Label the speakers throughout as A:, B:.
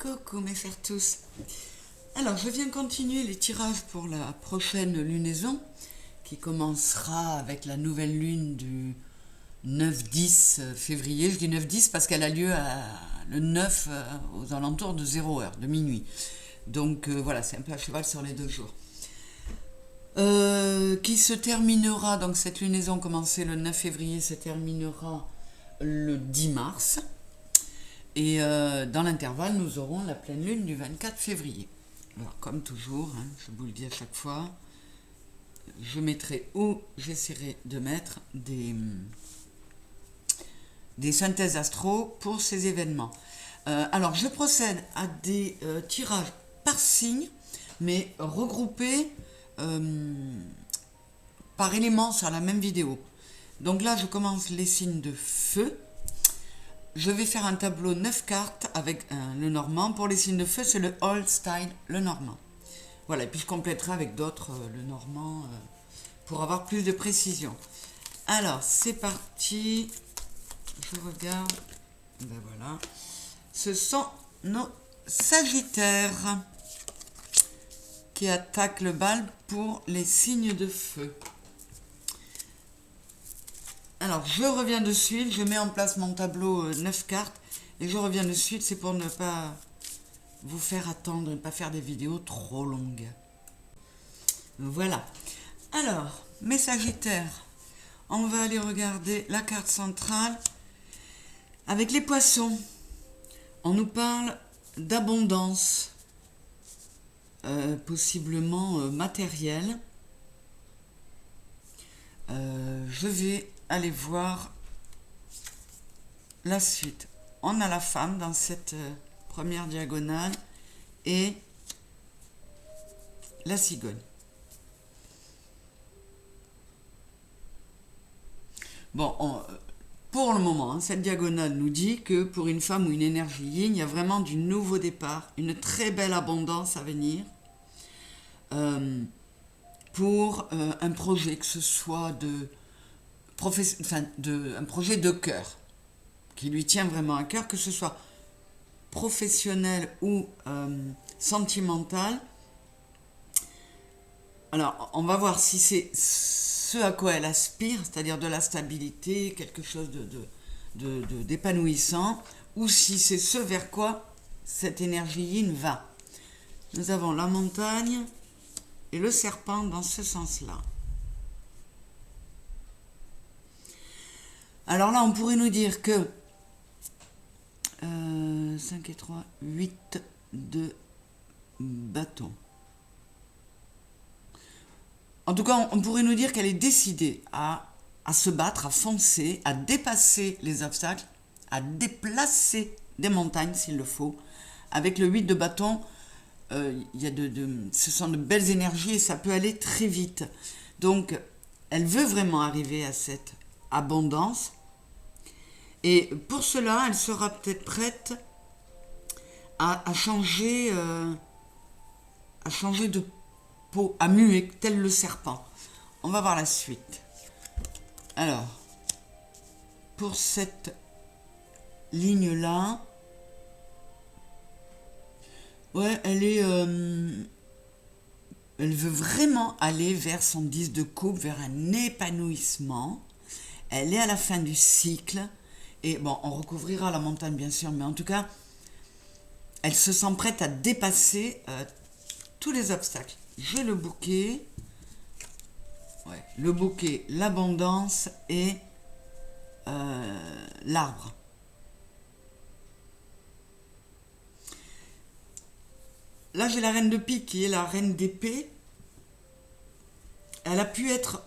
A: Coucou mes chers tous. Alors je viens continuer les tirages pour la prochaine lunaison qui commencera avec la nouvelle lune du 9-10 février. Je dis 9-10 parce qu'elle a lieu le 9 aux alentours de 0 heure, de minuit. Donc voilà, c'est un peu à cheval sur les 2 jours. Qui se terminera, donc cette lunaison commencée le 9 février se terminera le 10 mars. Et dans l'intervalle, nous aurons la pleine lune du 24 février. Alors, comme toujours, hein, je vous le dis à chaque fois, je mettrai ou j'essaierai de mettre des synthèses astro pour ces événements. Alors, je procède à des tirages par signe, mais regroupés par éléments sur la même vidéo. Donc là, je commence les signes de feu. Je vais faire un tableau 9 cartes avec le normand. Pour les signes de feu, c'est le old style, le normand. Voilà, et puis je compléterai avec d'autres le normand pour avoir plus de précision. Alors, c'est parti. Je regarde. Ben voilà. Ce sont nos sagittaires qui attaquent le bal pour les signes de feu. Alors, je reviens de suite, je mets en place mon tableau 9 cartes et je reviens de suite, c'est pour ne pas vous faire attendre, ne pas faire des vidéos trop longues. Voilà. Alors, mes sagittaires, on va aller regarder la carte centrale avec les poissons. On nous parle d'abondance, possiblement matérielle. Je vais aller voir la suite. On a la femme dans cette première diagonale et la cigogne. Bon, pour le moment, hein, cette diagonale nous dit que pour une femme ou une énergie yin, il y a vraiment du nouveau départ, une très belle abondance à venir. Pour un projet, que ce soit un projet de cœur, qui lui tient vraiment à cœur, que ce soit professionnel ou sentimental. Alors, on va voir si c'est ce à quoi elle aspire, c'est-à-dire de la stabilité, quelque chose d'épanouissant, ou si c'est ce vers quoi cette énergie yin va. Nous avons la montagne et le serpent dans ce sens-là. Alors là, on pourrait nous dire que 5 et 3, 8 de bâton. En tout cas, on pourrait nous dire qu'elle est décidée à se battre, à foncer, à dépasser les obstacles, à déplacer des montagnes s'il le faut. Avec le 8 de bâton, ce sont de belles énergies et ça peut aller très vite. Donc, elle veut vraiment arriver à cette abondance. Et pour cela, elle sera peut-être prête à changer de peau, à muer, tel le serpent. On va voir la suite. Alors, pour cette ligne-là, ouais, elle veut vraiment aller vers son 10 de coupe, vers un épanouissement. Elle est à la fin du cycle. Et bon, on recouvrira la montagne, bien sûr, mais en tout cas, elle se sent prête à dépasser tous les obstacles. J'ai le bouquet. Ouais, le bouquet, l'abondance et l'arbre. Là, j'ai la reine de pique qui est la reine d'épée. Elle a pu être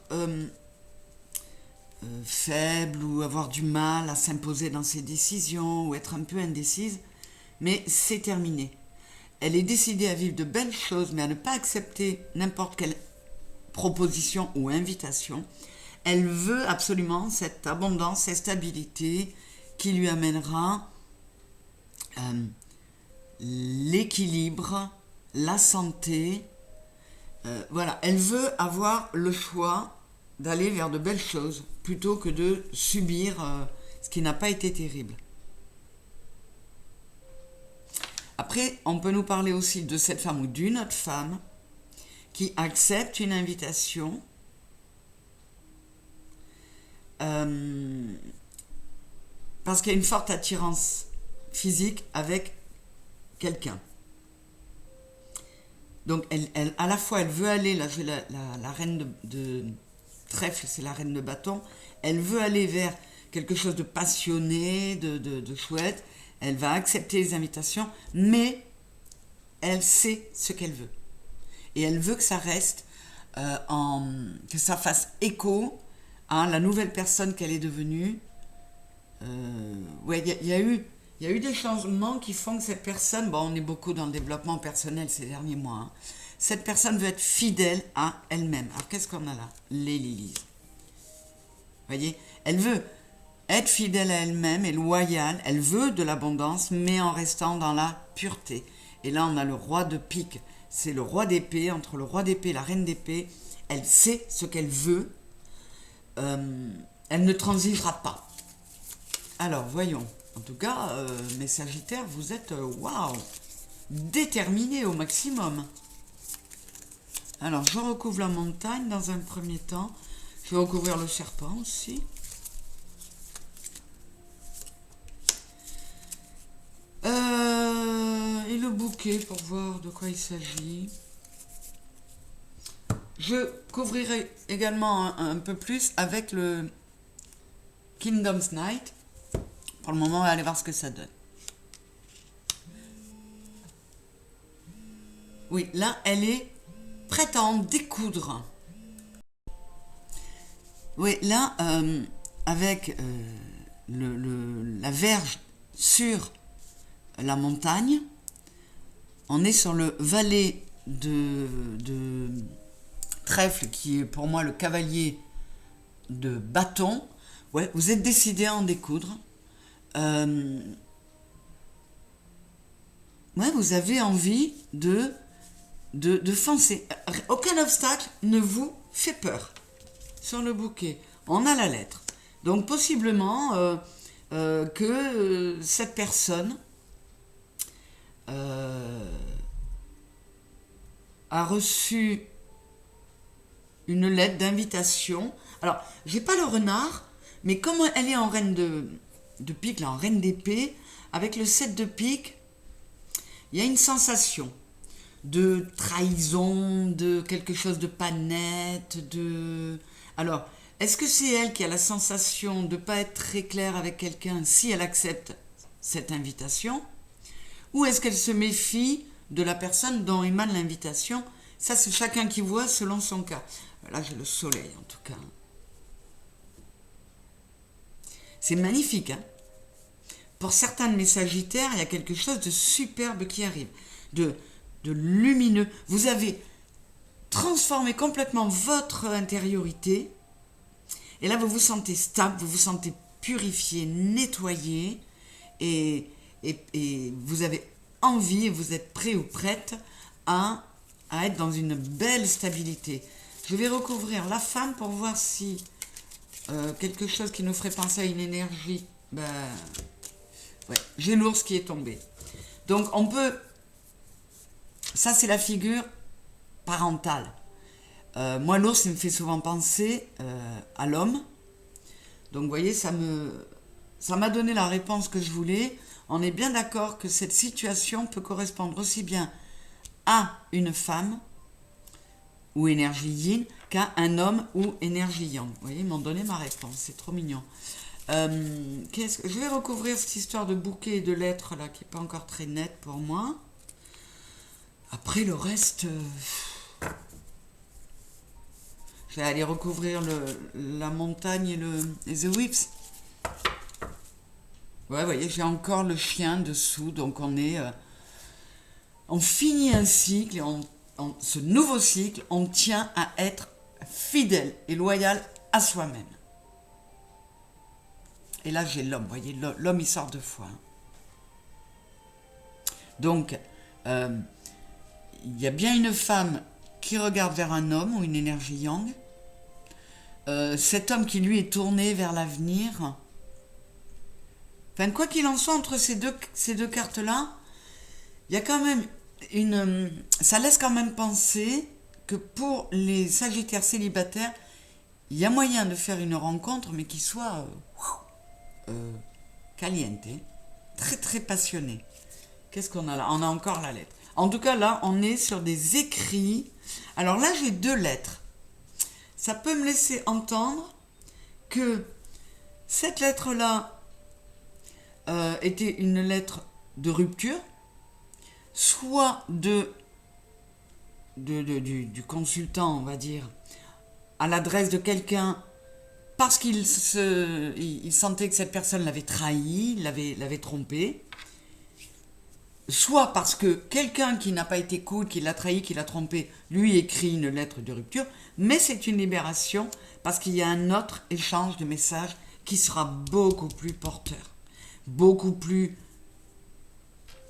A: faible ou avoir du mal à s'imposer dans ses décisions ou être un peu indécise, mais c'est terminé. Elle est décidée à vivre de belles choses, mais à ne pas accepter n'importe quelle proposition ou invitation. Elle veut absolument cette abondance, cette stabilité qui lui amènera l'équilibre, la santé. Voilà, elle veut avoir le choix d'aller vers de belles choses plutôt que de subir ce qui n'a pas été terrible. Après, on peut nous parler aussi de cette femme ou d'une autre femme qui accepte une invitation parce qu'il y a une forte attirance physique avec quelqu'un. Donc, à la fois, elle veut aller, là j'ai la reine de trèfle, c'est la reine de bâton, elle veut aller vers quelque chose de passionné, de chouette, elle va accepter les invitations, mais elle sait ce qu'elle veut. Et elle veut que ça reste, que ça fasse écho à la nouvelle personne qu'elle est devenue. Ouais, il y a eu des changements qui font que cette personne, bon, on est beaucoup dans le développement personnel ces derniers mois, hein, cette personne veut être fidèle à elle-même. Alors qu'est-ce qu'on a là? Les lilies. Vous voyez, elle veut être fidèle à elle-même et loyale, elle veut de l'abondance, mais en restant dans la pureté. Et là, on a le roi de pique, c'est le roi d'épée, entre le roi d'épée et la reine d'épée, elle sait ce qu'elle veut, elle ne transigera pas. Alors, voyons. En tout cas, mes Sagittaires, vous êtes, waouh, déterminés au maximum. Alors, je recouvre la montagne dans un premier temps. Je vais recouvrir le serpent aussi. Et le bouquet pour voir de quoi il s'agit. Je couvrirai également un peu plus avec le Kingdom's Night. Pour le moment, on va aller voir ce que ça donne. Oui, là, elle est prête à en découdre. Oui, là, avec la verge sur la montagne, on est sur le valet de trèfle, qui est pour moi le cavalier de bâton. Ouais, vous êtes décidé à en découdre. Ouais, vous avez envie de foncer. Aucun obstacle ne vous fait peur. Sur le bouquet, on a la lettre. Donc possiblement que cette personne a reçu une lettre d'invitation. Alors, j'ai pas le renard, mais comme elle est en reine de pique, là, en reine d'épée, avec le 7 de pique, il y a une sensation de trahison, de quelque chose de pas net, Alors, est-ce que c'est elle qui a la sensation de ne pas être très claire avec quelqu'un si elle accepte cette invitation? Ou est-ce qu'elle se méfie de la personne dont émane l'invitation? Ça, c'est chacun qui voit selon son cas. Là, j'ai le soleil, en tout cas. C'est magnifique, hein? Pour certains de mes Sagittaires, il y a quelque chose de superbe qui arrive, de lumineux. Vous avez transformé complètement votre intériorité, et là, vous vous sentez stable, vous vous sentez purifié, nettoyé, et vous avez envie, vous êtes prêt ou prête à être dans une belle stabilité. Je vais recouvrir la femme pour voir si quelque chose qui nous ferait penser à une énergie. Ouais, j'ai l'ours qui est tombé. Donc on peut... Ça, c'est la figure parentale. Moi, l'ours, il me fait souvent penser à l'homme. Donc, vous voyez, ça m'a donné la réponse que je voulais. On est bien d'accord que cette situation peut correspondre aussi bien à une femme ou énergie yin qu'à un homme ou énergie yang. Vous voyez, ils m'ont donné ma réponse. C'est trop mignon. Je vais recouvrir cette histoire de bouquet et de lettres là qui n'est pas encore très nette pour moi. Après, le reste... je vais aller recouvrir la montagne et The Whips. Ouais, vous voyez, j'ai encore le chien dessous, donc on finit un cycle, et ce nouveau cycle, on tient à être fidèle et loyal à soi-même. Et là, j'ai l'homme, vous voyez, l'homme, il sort deux fois. Donc, il y a bien une femme qui regarde vers un homme ou une énergie yang. Cet homme qui, lui, est tourné vers l'avenir. Enfin, quoi qu'il en soit, entre ces deux cartes-là, il y a quand même une... Ça laisse quand même penser que pour les Sagittaires célibataires, il y a moyen de faire une rencontre, mais qui soit caliente, très très passionnée. Qu'est-ce qu'on a là? On a encore la lettre. En tout cas, là, on est sur des écrits. Alors là, j'ai 2 lettres. Ça peut me laisser entendre que cette lettre-là était une lettre de rupture, soit du consultant, on va dire, à l'adresse de quelqu'un parce qu'il sentait que cette personne l'avait trahi, l'avait trompé, soit parce que quelqu'un qui n'a pas été cool, qui l'a trahi, qui l'a trompé, lui écrit une lettre de rupture, mais c'est une libération parce qu'il y a un autre échange de messages qui sera beaucoup plus porteur, beaucoup plus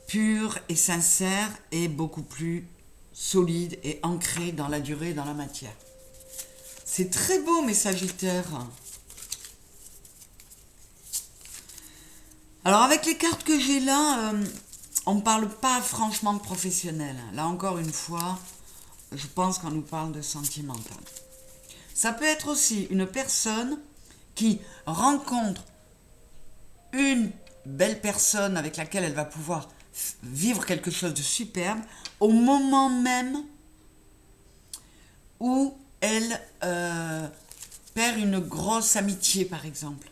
A: pur et sincère et beaucoup plus solide et ancré dans la durée et dans la matière. C'est très beau, mes Sagittaires. Alors, avec les cartes que j'ai là, on ne parle pas franchement de professionnel. Là, encore une fois, je pense qu'on nous parle de sentimental. Ça peut être aussi une personne qui rencontre une belle personne avec laquelle elle va pouvoir vivre quelque chose de superbe au moment même où elle perd une grosse amitié, par exemple.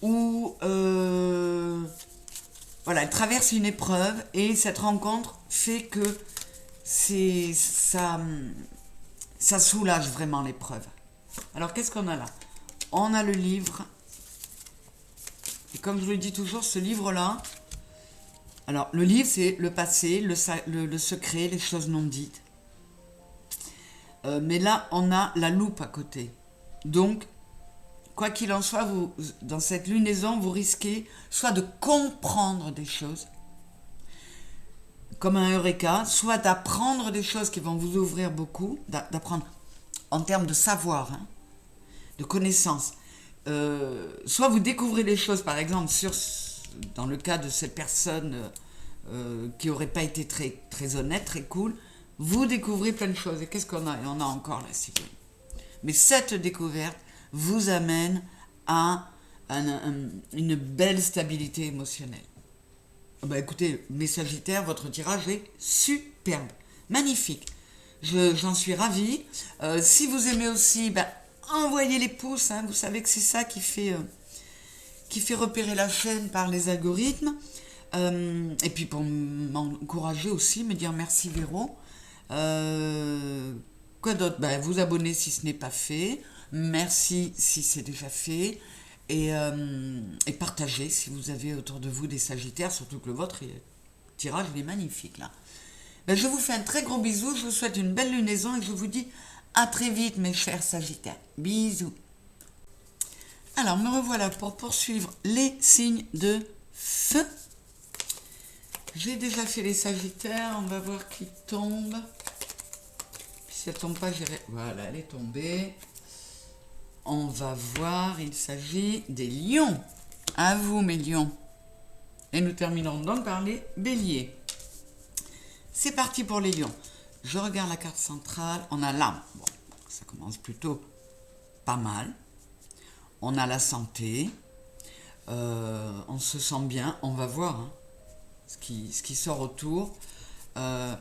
A: Ou voilà, elle traverse une épreuve et cette rencontre fait que ça soulage vraiment l'épreuve. Alors, qu'est-ce qu'on a là? On a le livre. Et comme je le dis toujours, ce livre-là, alors le livre, c'est le passé, le secret, les choses non dites. Mais là, on a la loupe à côté. Donc, quoi qu'il en soit, dans cette lunaison, vous risquez soit de comprendre des choses, comme un eureka, soit d'apprendre des choses qui vont vous ouvrir beaucoup, d'apprendre en termes de savoir, hein, de connaissances. Soit vous découvrez des choses, par exemple, dans le cas de cette personne qui n'aurait pas été très, très honnête, très cool, vous découvrez plein de choses. Et qu'est-ce qu'on a? Et on a encore la cigale. Mais cette découverte vous amène à une belle stabilité émotionnelle. Bah écoutez, mes Sagittaires, votre tirage est superbe, magnifique. J'en suis ravie. Si vous aimez aussi, envoyez les pouces. Hein, vous savez que c'est ça qui fait repérer la chaîne par les algorithmes. Et puis pour m'encourager aussi, me dire merci Véro. Quoi d'autre? Vous abonner si ce n'est pas fait. Merci si c'est déjà fait. Et partagez si vous avez autour de vous des Sagittaires, surtout que le vôtre, tirage, il est magnifique là. Je vous fais un très gros bisou, je vous souhaite une belle lunaison et je vous dis à très vite mes chers Sagittaires. Bisous. Alors me revoilà pour poursuivre les signes de feu. J'ai déjà fait les Sagittaires, on va voir qui tombe. Si elle tombe pas, j'irai... Voilà, elle est tombée. On va voir, il s'agit des lions. À vous, mes lions. Et nous terminerons donc par les béliers. C'est parti pour les lions. Je regarde la carte centrale. On a l'âme. Bon, ça commence plutôt pas mal. On a la santé. On se sent bien. On va voir hein, ce qui sort autour. On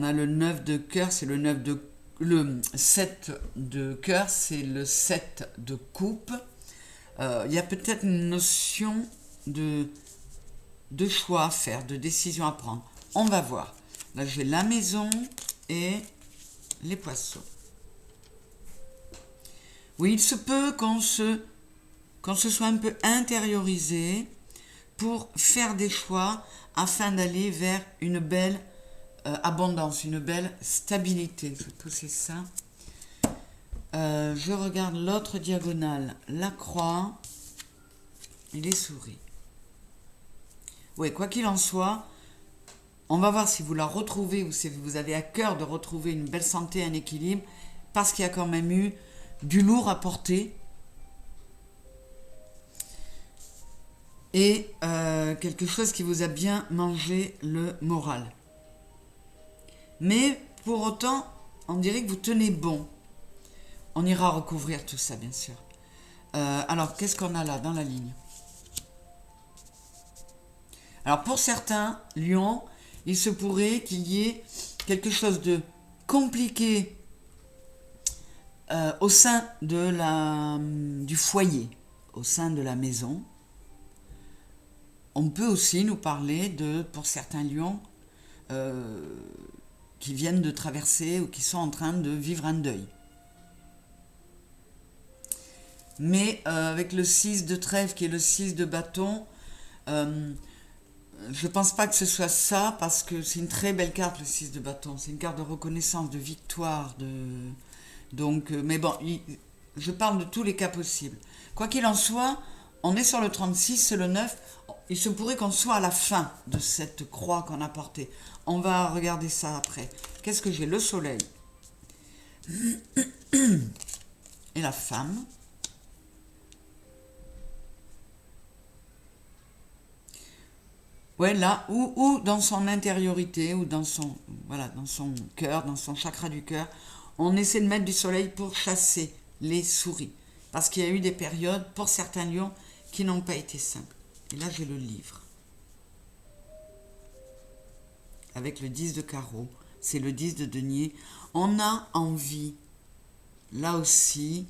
A: a le 9 de cœur, c'est le 7 de cœur, c'est le 7 de coupe. Il y a peut-être une notion de choix à faire, de décision à prendre. On va voir. Là, j'ai la maison et les poissons. Oui, il se peut qu'on se soit un peu intériorisé pour faire des choix afin d'aller vers une belle abondance, une belle stabilité. Je vais pousser ça. Je regarde l'autre diagonale, la croix et les souris. Oui, quoi qu'il en soit, on va voir si vous la retrouvez ou si vous avez à cœur de retrouver une belle santé, un équilibre, parce qu'il y a quand même eu du lourd à porter. et quelque chose qui vous a bien mangé le moral. Mais pour autant, on dirait que vous tenez bon. On ira recouvrir tout ça, bien sûr. Alors, qu'est-ce qu'on a là dans la ligne? Alors, pour certains, Lion, il se pourrait qu'il y ait quelque chose de compliqué au sein du foyer, au sein de la maison. On peut aussi nous parler pour certains lions qui viennent de traverser ou qui sont en train de vivre un deuil. Mais avec le 6 de trèfle qui est le 6 de bâton, je ne pense pas que ce soit ça, parce que c'est une très belle carte, le 6 de bâton. C'est une carte de reconnaissance, de victoire. Donc, mais bon, je parle de tous les cas possibles. Quoi qu'il en soit, on est sur le 36, c'est le 9. Il se pourrait qu'on soit à la fin de cette croix qu'on a portée. On va regarder ça après. Qu'est-ce que j'ai? Le soleil. Et la femme. Ouais, là, ou dans son intériorité, ou dans son cœur, dans son chakra du cœur, on essaie de mettre du soleil pour chasser les souris. Parce qu'il y a eu des périodes, pour certains lions, qui n'ont pas été simples. Et là, j'ai le livre. Avec le 10 de carreau, c'est le 10 de denier. On a envie, là aussi,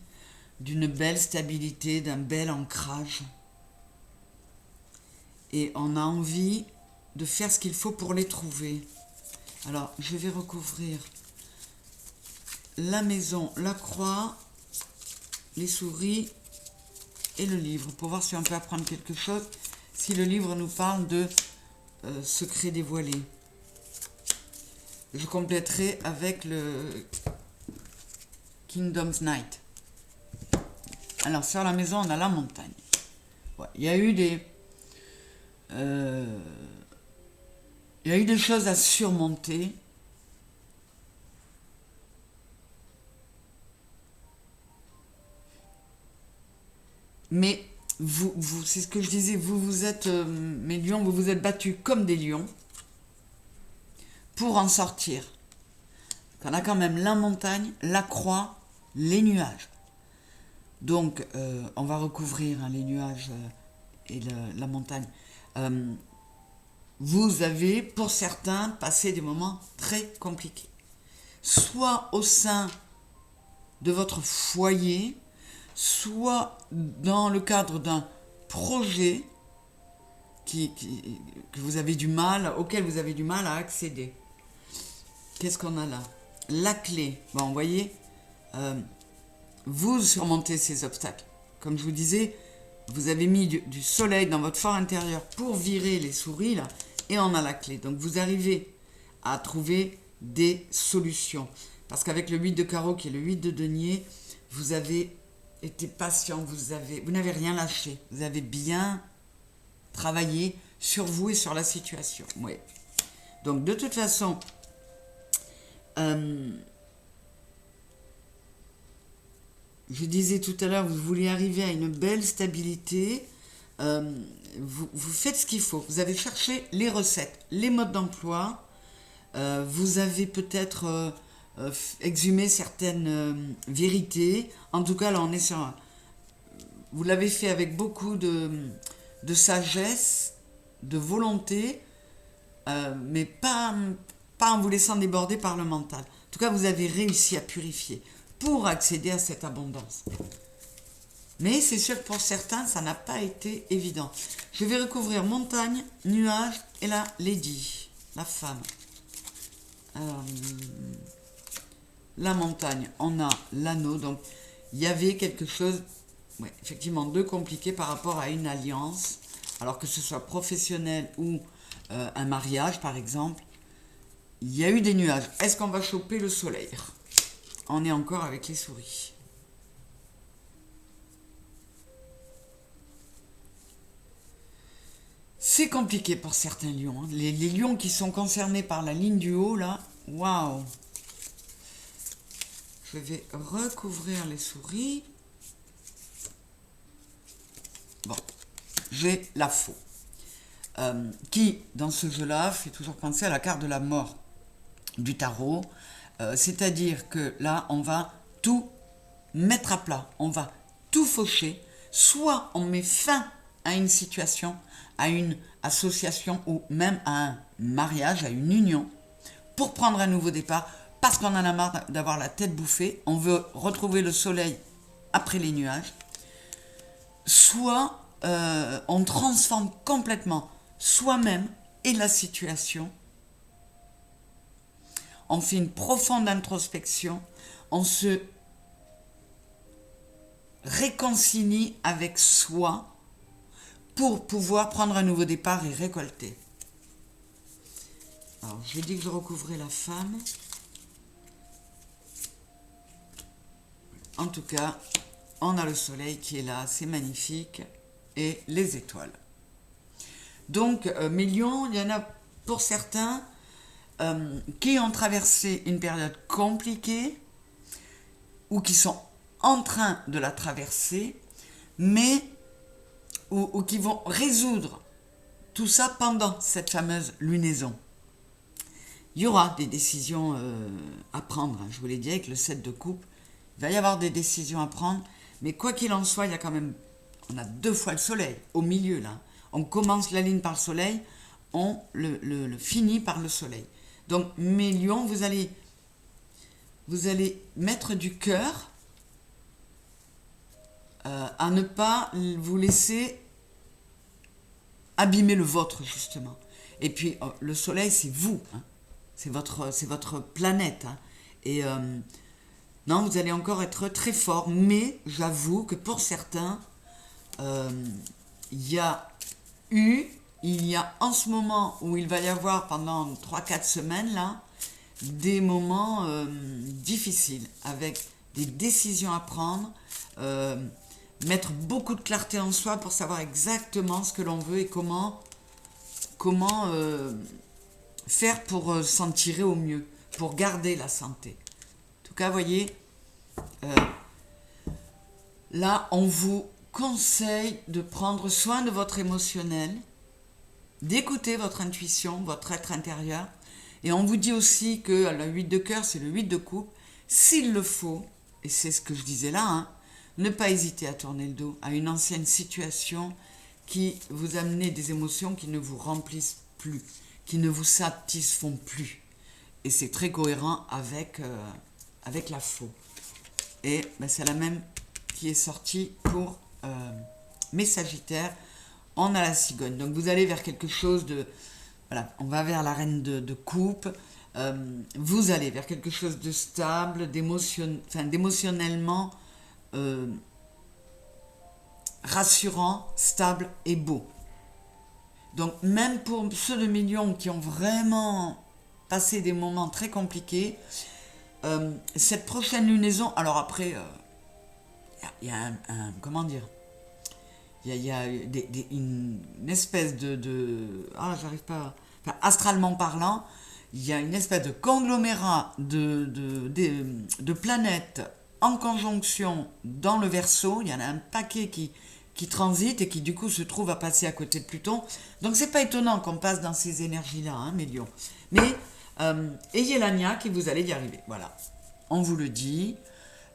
A: d'une belle stabilité, d'un bel ancrage. Et on a envie de faire ce qu'il faut pour les trouver. Alors, je vais recouvrir la maison, la croix, les souris et le livre, pour voir si on peut apprendre quelque chose, si le livre nous parle de secrets dévoilés. Je compléterai avec le Kingdom's Night. Alors, sur la maison, on a la montagne. Ouais, il y a eu des choses à surmonter. Mais vous c'est ce que je disais, vous êtes, mes lions, vous vous êtes battus comme des lions pour en sortir. On a quand même la montagne, la croix, les nuages. Donc, on va recouvrir les nuages et la montagne. Vous avez, pour certains, passé des moments très compliqués. Soit au sein de votre foyer, soit dans le cadre d'un projet auquel vous avez du mal à accéder. Qu'est-ce qu'on a là? La clé. Bon, vous voyez, vous surmontez ces obstacles. Comme je vous disais, vous avez mis du soleil dans votre fort intérieur pour virer les souris, là, et on a la clé. Donc, vous arrivez à trouver des solutions. Parce qu'avec le 8 de carreau, qui est le 8 de denier, vous avez été patient, vous n'avez rien lâché. Vous avez bien travaillé sur vous et sur la situation. Oui. Donc, de toute façon, je disais tout à l'heure, vous voulez arriver à une belle stabilité, vous faites ce qu'il faut. Vous avez cherché les recettes, les modes d'emploi, vous avez peut-être exhumé certaines vérités. En tout cas, là, on est sur... Vous l'avez fait avec beaucoup de sagesse, de volonté, mais pas en vous laissant déborder par le mental. En tout cas, vous avez réussi à purifier pour accéder à cette abondance. Mais c'est sûr que pour certains, ça n'a pas été évident. Je vais recouvrir montagne, nuage et la lady, la femme. Alors, la montagne, on a l'anneau. Donc, il y avait quelque chose, ouais, effectivement, de compliqué par rapport à une alliance. Alors que ce soit professionnel ou un mariage, par exemple. Il y a eu des nuages. Est-ce qu'on va choper le soleil? On est encore avec les souris. C'est compliqué pour certains lions. Hein. Les lions qui sont concernés par la ligne du haut, là, waouh! Je vais recouvrir les souris. Bon. j'ai la faux. Qui, dans ce jeu-là, fait toujours penser à la carte de la mort du tarot. C'est-à-dire que là, on va tout mettre à plat, on va tout faucher. Soit on met fin à une situation, à une association ou même à un mariage, à une union, pour prendre un nouveau départ, parce qu'on en a marre d'avoir la tête bouffée, on veut retrouver le soleil après les nuages. Soit on transforme complètement soi-même et la situation. On fait une profonde introspection, on se réconcilie avec soi pour pouvoir prendre un nouveau départ et récolter. Alors, je dis que je recouvrais la femme. En tout cas, on a le soleil qui est là, c'est magnifique, et les étoiles. Donc, mes lions, il y en a pour certains qui ont traversé une période compliquée ou qui sont en train de la traverser, mais ou qui vont résoudre tout ça pendant cette fameuse lunaison. Il y aura des décisions à prendre, hein. Je vous l'ai dit avec le 7 de coupe, il va y avoir des décisions à prendre, mais quoi qu'il en soit, il y a quand même, on a 2 fois le soleil au milieu là. On commence la ligne par le soleil, on le finit par le soleil. Donc mes lions, vous allez mettre du cœur à ne pas vous laisser abîmer le vôtre justement. Et puis le soleil, c'est vous, hein. C'est votre planète, hein. Et non, vous allez encore être très fort, mais j'avoue que pour certains, il y a en ce moment où il va y avoir pendant 3-4 semaines là, des moments difficiles, avec des décisions à prendre, mettre beaucoup de clarté en soi pour savoir exactement ce que l'on veut et comment faire pour s'en tirer au mieux, pour garder la santé. En tout cas, vous voyez, là, on vous conseille de prendre soin de votre émotionnel, d'écouter votre intuition, votre être intérieur. Et on vous dit aussi que le 8 de cœur, c'est le 8 de coupe. S'il le faut, et c'est ce que je disais là, hein, ne pas hésiter à tourner le dos à une ancienne situation qui vous amenait des émotions qui ne vous remplissent plus, qui ne vous satisfont plus. Et c'est très cohérent avec la faux. Et ben, c'est la même qui est sortie pour mes Sagittaires. On a la cigogne. Donc vous allez vers quelque chose de... Voilà, on va vers la reine de coupe. Vous allez vers quelque chose de stable, d'émotionnellement rassurant, stable et beau. Donc même pour ceux de mes lions qui ont vraiment passé des moments très compliqués, cette prochaine lunaison, alors après, il y a comment dire, il y a une espèce j'arrive pas, enfin, astralement parlant, il y a une espèce de conglomérat de planètes en conjonction dans le Verseau. Il y en a un paquet qui transite et qui du coup se trouve à passer à côté de Pluton. Donc c'est pas étonnant qu'on passe dans ces énergies-là, hein, mes lions. Mais ayez la niaque et vous allez y arriver. Voilà, on vous le dit.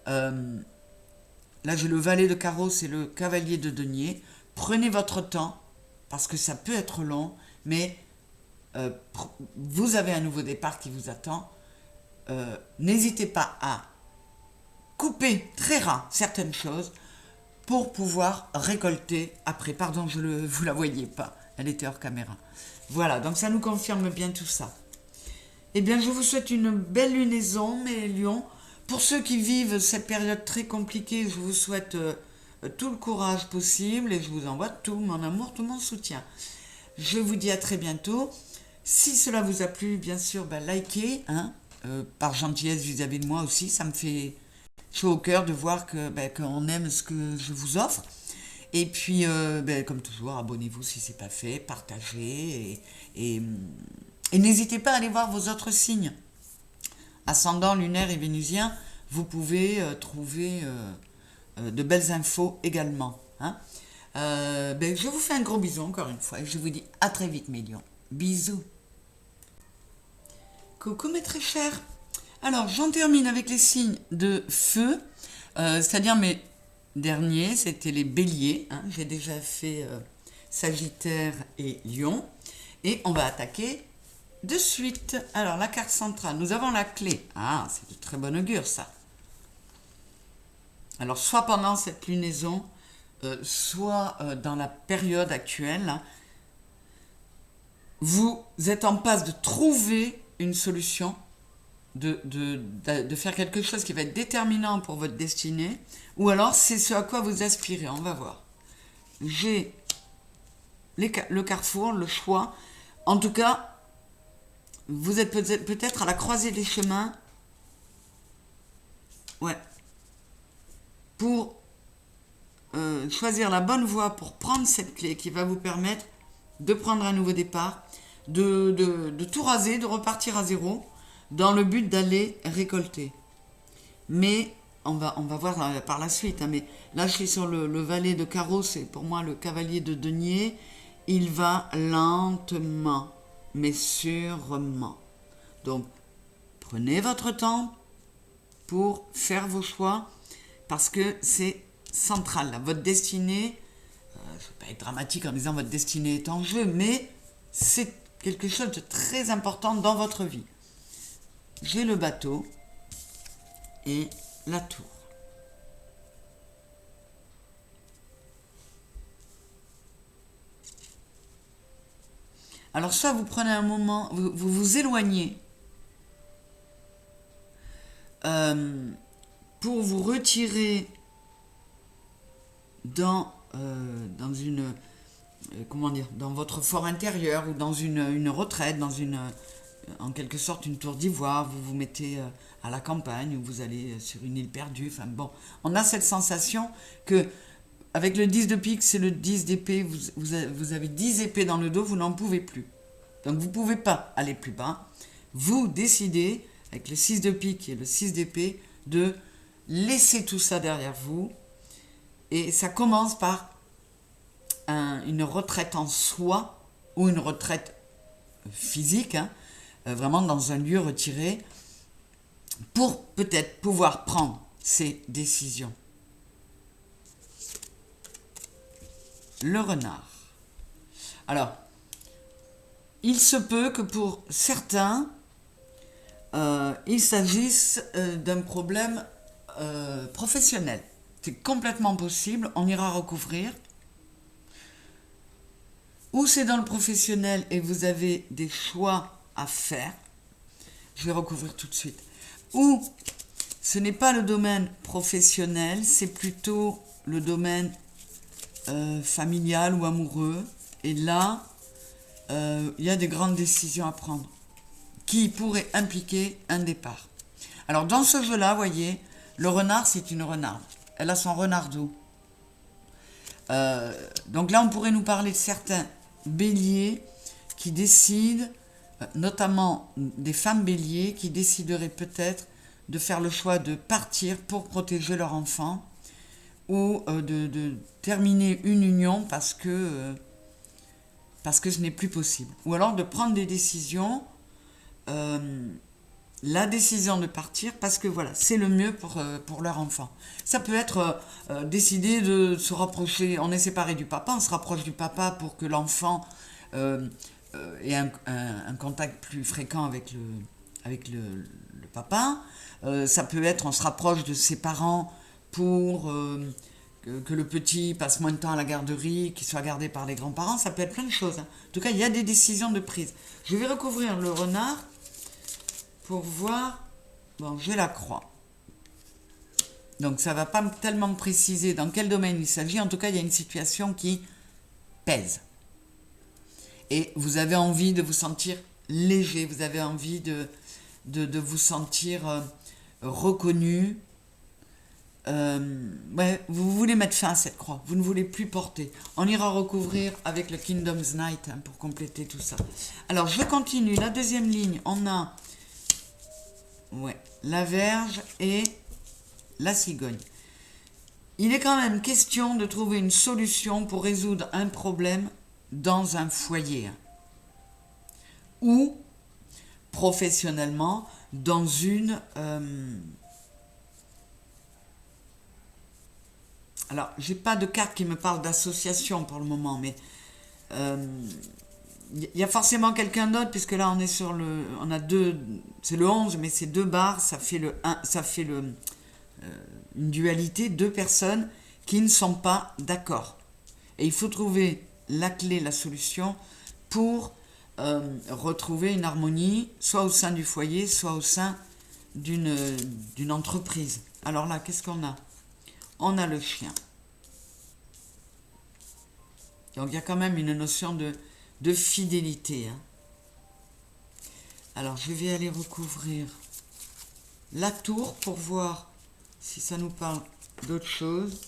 A: Là, j'ai le valet de carreau, c'est le cavalier de denier. Prenez votre temps, parce que ça peut être long, mais vous avez un nouveau départ qui vous attend. N'hésitez pas à couper très rare certaines choses pour pouvoir récolter après. Pardon, vous la voyez pas, elle était hors caméra. Voilà, donc ça nous confirme bien tout ça. Eh bien, je vous souhaite une belle lunaison, mes lions. Pour ceux qui vivent cette période très compliquée, je vous souhaite tout le courage possible et je vous envoie tout mon amour, tout mon soutien. Je vous dis à très bientôt. Si cela vous a plu, bien sûr, likez, hein, par gentillesse vis-à-vis de moi aussi. Ça me fait chaud au cœur de voir qu'on aime ce que je vous offre. Et puis, comme toujours, abonnez-vous si ce n'est pas fait, partagez et n'hésitez pas à aller voir vos autres signes. Ascendant, lunaire et vénusien, vous pouvez trouver de belles infos également. Hein. Je vous fais un gros bisou encore une fois et je vous dis à très vite mes lions. Bisous. Coucou mes très chers. Alors j'en termine avec les signes de feu, c'est-à-dire mes derniers, c'était les béliers. Hein. J'ai déjà fait Sagittaire et Lion. Et on va attaquer de suite. Alors la carte centrale, nous avons la clé. Ah, c'est de très bon augure ça. Alors soit pendant cette lunaison, soit dans la période actuelle, hein, vous êtes en passe de trouver une solution, de faire quelque chose qui va être déterminant pour votre destinée, ou alors c'est ce à quoi vous aspirez, on va voir. J'ai le carrefour, le choix. En tout cas, vous êtes peut-être à la croisée des chemins. Ouais. Pour choisir la bonne voie pour prendre cette clé qui va vous permettre de prendre un nouveau départ, de tout raser, de repartir à zéro, dans le but d'aller récolter. Mais, on va voir par la suite, hein, mais là je suis sur le valet de carreau, c'est pour moi le cavalier de denier, il va lentement, mais sûrement. Donc, prenez votre temps pour faire vos choix, parce que c'est central. Là. Votre destinée, je ne vais pas être dramatique en disant votre destinée est en jeu, mais c'est quelque chose de très important dans votre vie. J'ai le bateau et la tour. Alors soit vous prenez un moment, vous vous éloignez pour vous retirer dans une dans votre fort intérieur ou dans une retraite, dans en quelque sorte une tour d'ivoire, vous vous mettez à la campagne ou vous allez sur une île perdue. Enfin bon, on a cette sensation que avec le 10 de pique, c'est le 10 d'épée, vous avez 10 épées dans le dos, vous n'en pouvez plus. Donc vous ne pouvez pas aller plus bas. Vous décidez, avec le 6 de pique et le 6 d'épée, de laisser tout ça derrière vous. Et ça commence par une retraite en soi ou une retraite physique, hein, vraiment dans un lieu retiré, pour peut-être pouvoir prendre ces décisions. Le renard. Alors, il se peut que pour certains, il s'agisse d'un problème professionnel. C'est complètement possible, on ira recouvrir. Ou c'est dans le professionnel et vous avez des choix à faire. Je vais recouvrir tout de suite. Ou ce n'est pas le domaine professionnel, c'est plutôt le domaine familial ou amoureux. Et là, il y a des grandes décisions à prendre qui pourraient impliquer un départ. Alors dans ce jeu-là, vous voyez, le renard, c'est une renarde. Elle a son renardeau. Donc là, on pourrait nous parler de certains béliers qui décident, notamment des femmes béliers, qui décideraient peut-être de faire le choix de partir pour protéger leur enfant ou de terminer une union parce que ce n'est plus possible. Ou alors de prendre des décisions, la décision de partir parce que voilà, c'est le mieux pour leur enfant. Ça peut être décider de se rapprocher, on est séparé du papa, on se rapproche du papa pour que l'enfant ait un contact plus fréquent avec le papa. Ça peut être, on se rapproche de ses parents pour que le petit passe moins de temps à la garderie, qu'il soit gardé par les grands-parents, ça peut être plein de choses. Hein. En tout cas, il y a des décisions de prise. Je vais recouvrir le renard pour voir. Bon, j'ai la croix. Donc ça ne va pas tellement me préciser dans quel domaine il s'agit. En tout cas, il y a une situation qui pèse. Et vous avez envie de vous sentir léger, vous avez envie de vous sentir reconnu. Vous voulez mettre fin à cette croix, vous ne voulez plus porter. On ira recouvrir avec le Kingdom's Night hein, pour compléter tout ça. Alors je continue, la deuxième ligne, on a la Vierge et la Cigogne. Il est quand même question de trouver une solution pour résoudre un problème dans un foyer ou professionnellement dans une... alors, j'ai pas de carte qui me parle d'association pour le moment, mais il y a forcément quelqu'un d'autre, puisque là on est sur le... On a deux... C'est le 11, mais c'est deux barres, ça fait une dualité, deux personnes qui ne sont pas d'accord. Et il faut trouver la clé, la solution pour retrouver une harmonie, soit au sein du foyer, soit au sein d'une entreprise. Alors là, qu'est-ce qu'on a? On a le chien. Donc il y a quand même une notion de fidélité. Hein. Alors je vais aller recouvrir la tour pour voir si ça nous parle d'autre chose.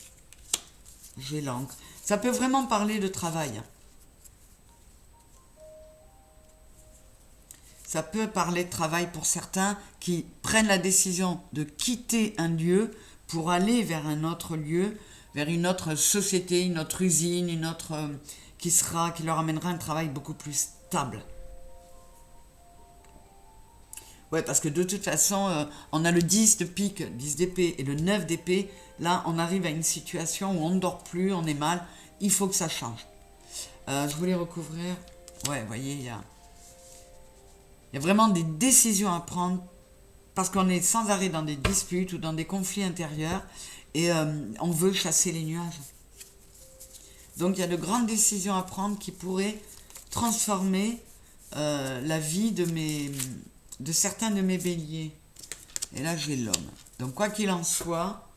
A: J'ai l'encre. Ça peut vraiment parler de travail. Ça peut parler de travail pour certains qui prennent la décision de quitter un lieu pour aller vers un autre lieu, vers une autre société, une autre usine, une autre qui leur amènera un travail beaucoup plus stable. Ouais, parce que de toute façon, on a le 10 de pique, 10 d'épée et le 9 d'épée. Là, on arrive à une situation où on ne dort plus, on est mal. Il faut que ça change. Je voulais recouvrir. Ouais, vous voyez, il y a vraiment des décisions à prendre parce qu'on est sans arrêt dans des disputes ou dans des conflits intérieurs et on veut chasser les nuages. Donc, il y a de grandes décisions à prendre qui pourraient transformer la vie de certains de mes béliers. Et là, j'ai l'homme. Donc, quoi qu'il en soit...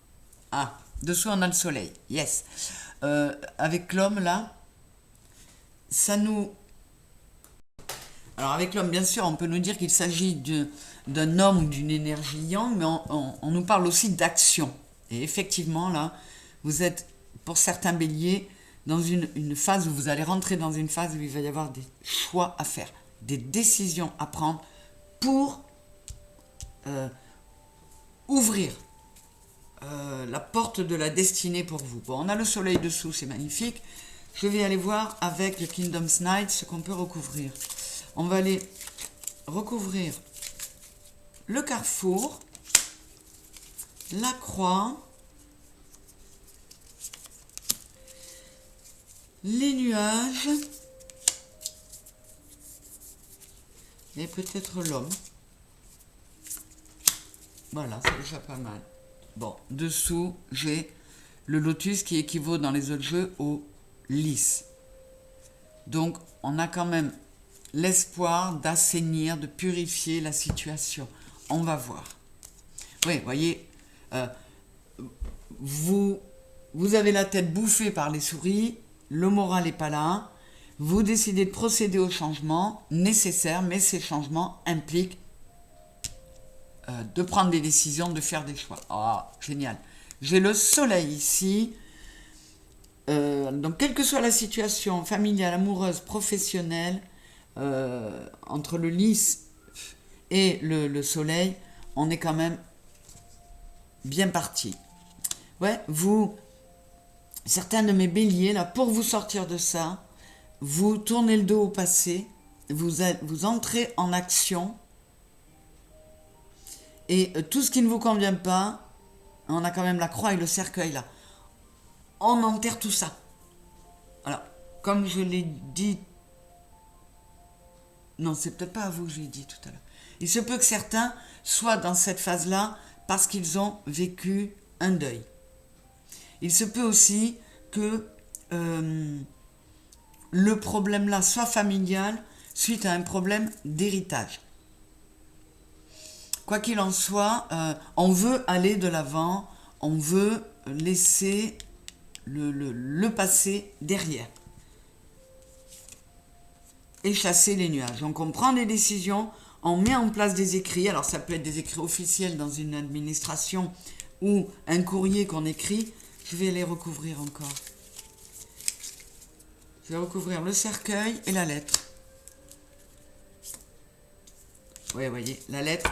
A: Ah, dessous, on a le soleil. Yes. Avec l'homme, là, ça nous... Alors, avec l'homme, bien sûr, on peut nous dire qu'il s'agit d'un homme ou d'une énergie yang, mais on nous parle aussi d'action. Et effectivement, là, vous êtes, pour certains béliers, dans une phase où vous allez rentrer dans une phase où il va y avoir des choix à faire, des décisions à prendre, pour ouvrir la porte de la destinée pour vous. Bon, on a le soleil dessous, c'est magnifique. Je vais aller voir avec le Kingdom's Night ce qu'on peut recouvrir. On va aller recouvrir le carrefour, la croix, les nuages, et peut-être l'homme. Voilà, c'est déjà pas mal. Bon, dessous, j'ai le lotus qui équivaut dans les autres jeux au lys. Donc, on a quand même l'espoir d'assainir, de purifier la situation. On va voir. Oui, vous voyez, vous avez la tête bouffée par les souris, le moral n'est pas là, vous décidez de procéder aux changements nécessaires, mais ces changements impliquent de prendre des décisions, de faire des choix. Ah, génial. J'ai le soleil ici. Donc, quelle que soit la situation familiale, amoureuse, professionnelle, entre le lys et le soleil, on est quand même bien parti. Ouais, certains de mes béliers, là, pour vous sortir de ça, vous tournez le dos au passé, vous entrez en action, et tout ce qui ne vous convient pas, on a quand même la croix et le cercueil là. On enterre tout ça. Alors, comme je l'ai dit... Non, c'est peut-être pas à vous que j'ai dit tout à l'heure. Il se peut que certains soient dans cette phase-là parce qu'ils ont vécu un deuil. Il se peut aussi que le problème-là soit familial suite à un problème d'héritage. Quoi qu'il en soit, on veut aller de l'avant, on veut laisser le passé derrière et chasser les nuages. Donc on prend des décisions, on met en place des écrits, alors ça peut être des écrits officiels dans une administration ou un courrier qu'on écrit. Je vais les recouvrir encore. Je vais recouvrir le cercueil et la lettre. Oui, vous voyez, la lettre,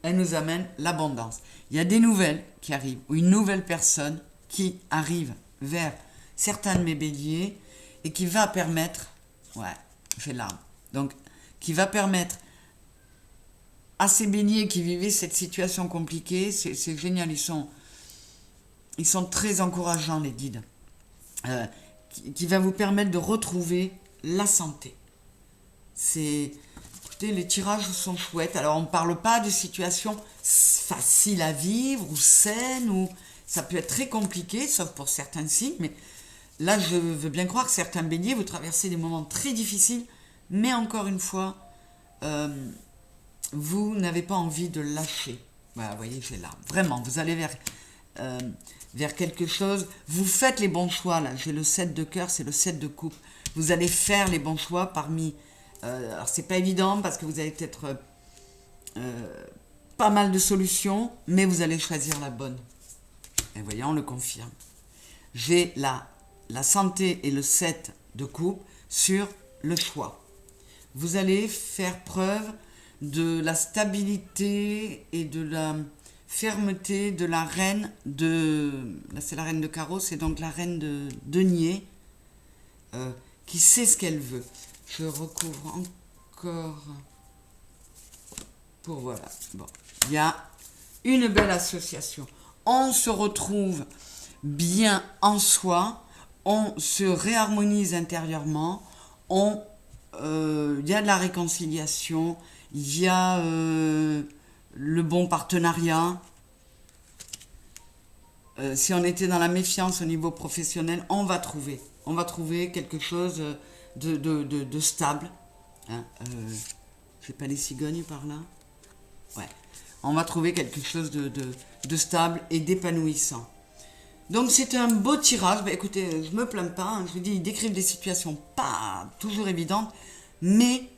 A: elle nous amène l'abondance. Il y a des nouvelles qui arrivent, ou une nouvelle personne qui arrive vers certains de mes béliers et qui va permettre, ouais, j'ai l'arme, donc qui va permettre à ces béliers qui vivaient cette situation compliquée, c'est génial, ils sont très encourageants les guides, qui va vous permettre de retrouver la santé. Écoutez, les tirages sont chouettes. Alors on ne parle pas de situations faciles à vivre ou saines, ou ça peut être très compliqué, sauf pour certains signes, mais là je veux bien croire que certains béliers, vous traversez des moments très difficiles, mais encore une fois, vous n'avez pas envie de lâcher. Voilà, vous voyez, j'ai là. Vraiment, vous allez vers quelque chose. Vous faites les bons choix, là. J'ai le 7 de cœur, c'est le 7 de coupe. Vous allez faire les bons choix parmi... alors, c'est pas évident parce que vous avez peut-être pas mal de solutions, mais vous allez choisir la bonne. Et voyez, on le confirme. J'ai la santé et le 7 de coupe sur le choix. Vous allez faire preuve de la stabilité et de la fermeté de la reine de... Là, c'est la reine de carreau, c'est donc la reine de denier qui sait ce qu'elle veut. Je recouvre encore pour... Voilà. Bon, il y a une belle association. On se retrouve bien en soi, on se réharmonise intérieurement, il y a de la réconciliation, il y a le bon partenariat. Si on était dans la méfiance au niveau professionnel, on va trouver quelque chose de stable. Hein, j'ai pas les cigognes par là. Ouais. On va trouver quelque chose de stable et d'épanouissant. Donc c'est un beau tirage. Bah, écoutez, je me plains pas. Hein. Je vous dis, ils décrivent des situations pas toujours évidentes, mais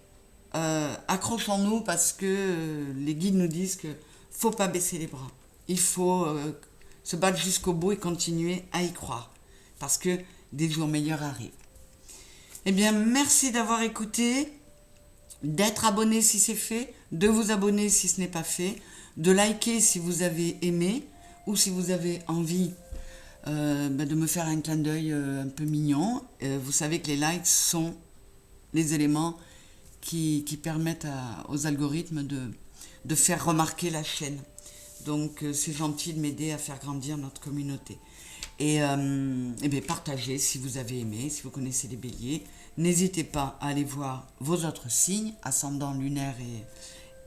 A: accrochons-nous parce que les guides nous disent que faut pas baisser les bras. Il faut se battre jusqu'au bout et continuer à y croire parce que des jours meilleurs arrivent. Eh bien, merci d'avoir écouté, d'être abonné si c'est fait, de vous abonner si ce n'est pas fait, de liker si vous avez aimé ou si vous avez envie de me faire un clin d'œil un peu mignon. Vous savez que les likes sont les éléments qui permettent aux algorithmes de faire remarquer la chaîne. Donc c'est gentil de m'aider à faire grandir notre communauté. Et bien, partagez si vous avez aimé, si vous connaissez les béliers. N'hésitez pas à aller voir vos autres signes, ascendant lunaire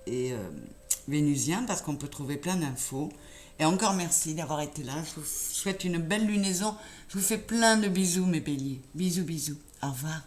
A: et vénusien, parce qu'on peut trouver plein d'infos. Et encore merci d'avoir été là. Je vous souhaite une belle lunaison. Je vous fais plein de bisous, mes béliers. Bisous, bisous. Au revoir.